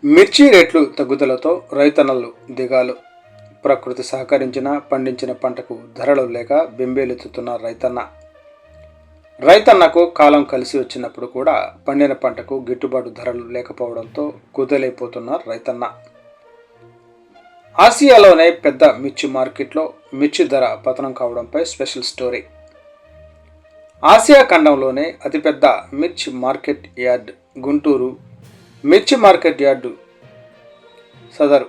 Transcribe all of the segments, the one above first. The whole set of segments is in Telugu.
మిర్చి రేట్లు తగ్గుదలతో రైతన్నలు దిగాలు. ప్రకృతి సహకరించిన పండించిన పంటకు ధరలు లేక బెంబేలెత్తుతున్న రైతన్నకు కాలం కలిసి వచ్చినప్పుడు కూడా పండిన పంటకు గిట్టుబాటు ధరలు లేకపోవడంతో కుదేలైపోతున్న రైతన్న. ఆసియాలోనే పెద్ద మిర్చి మార్కెట్లో మిర్చి ధర పతనం కావడంపై స్పెషల్ స్టోరీ. ఆసియా ఖండంలోనే అతిపెద్ద మిర్చి మార్కెట్ యార్డ్ గుంటూరు మిర్చి మార్కెట్ యార్డు సదరు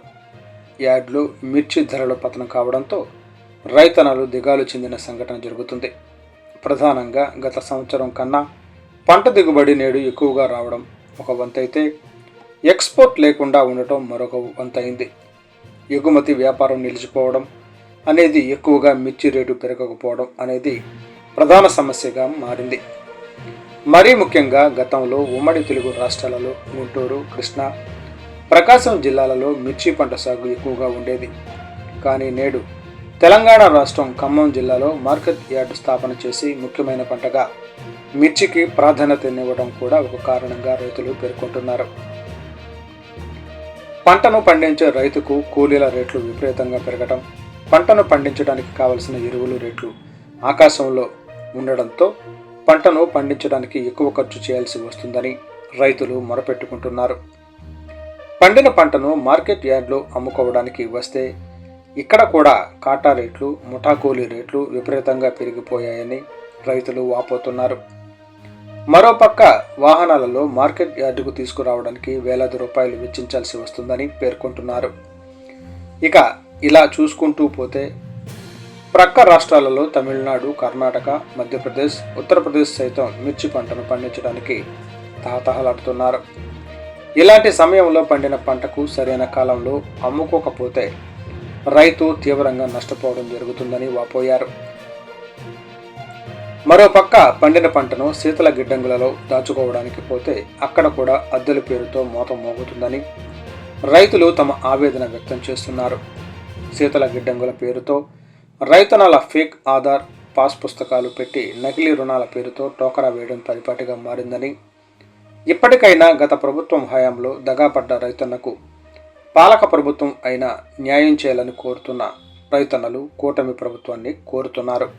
యార్డులో మిర్చి ధరల పతనం కావడంతో రైతన్నలు దిగాలు చెందిన సంఘటన జరుగుతుంది. ప్రధానంగా గత సంవత్సరం కన్నా పంట దిగుబడి నేడు ఎక్కువగా రావడం ఒక వంతైతే, ఎక్స్పోర్ట్ లేకుండా ఉండటం మరొక వంతైంది. ఎగుమతి వ్యాపారం నిలిచిపోవడం అనేది, ఎక్కువగా మిర్చి రేటు పెరగకపోవడం అనేది ప్రధాన సమస్యగా మారింది. మరీ ముఖ్యంగా గతంలో ఉమ్మడి తెలుగు రాష్ట్రాలలో గుంటూరు, కృష్ణా, ప్రకాశం జిల్లాలలో మిర్చి పంట సాగు ఎక్కువగా ఉండేది. కానీ నేడు తెలంగాణ రాష్ట్రం ఖమ్మం జిల్లాలో మార్కెట్ యార్డు స్థాపన చేసి ముఖ్యమైన పంటగా మిర్చికి ప్రాధాన్యతనివ్వడం కూడా ఒక కారణంగా రైతులు పేర్కొంటున్నారు. పంటను పండించే రైతుకు కూలీల రేట్లు విపరీతంగా పెరగడం, పంటను పండించడానికి కావలసిన ఎరువులు రేట్లు ఆకాశంలో ఉండడంతో పంటను పండించడానికి ఎక్కువ ఖర్చు చేయాల్సి వస్తుందని రైతులు మొరపెట్టుకుంటున్నారు. పండిన పంటను మార్కెట్ యార్డ్లో అమ్ముకోవడానికి వస్తే ఇక్కడ కూడా కాటా రేట్లు, ముఠా కూలీ రేట్లు విపరీతంగా పెరిగిపోయాయని రైతులు వాపోతున్నారు. మరోపక్క వాహనాలలో మార్కెట్ యార్డుకు తీసుకురావడానికి వేలాది రూపాయలు వెచ్చించాల్సి వస్తుందని పేర్కొంటున్నారు. ఇక ఇలా చూసుకుంటూ పోతే ప్రక్క రాష్ట్రాలలో తమిళనాడు, కర్ణాటక, మధ్యప్రదేశ్, ఉత్తరప్రదేశ్ సైతం మిర్చి పంటను పండించడానికి తహతహలాడుతున్నారు. ఇలాంటి సమయంలో పండిన పంటకు సరైన కాలంలో అమ్ముకోకపోతే రైతు తీవ్రంగా నష్టపోవడం జరుగుతుందని వాపోయారు. మరోపక్క పండిన పంటను శీతల గిడ్డంగులలో దాచుకోవడానికి పోతే అక్కడ కూడా అద్దెల పేరుతో మోత మోగుతుందని రైతులు తమ ఆవేదన వ్యక్తం చేస్తున్నారు. శీతల గిడ్డంగుల పేరుతో రైతన్నల ఫేక్ ఆధార్, పాస్ పుస్తకాలు పెట్టి నకిలీ రుణాల పేరుతో టోకరా వేయడం పరిపాటిగా మారిందని, ఇప్పటికైనా గత ప్రభుత్వం హయాంలో దగాపడ్డ రైతన్నకు పాలక ప్రభుత్వం అయినా న్యాయం చేయాలని కోరుతున్న రైతన్నలు కూటమి ప్రభుత్వాన్ని కోరుతున్నారు.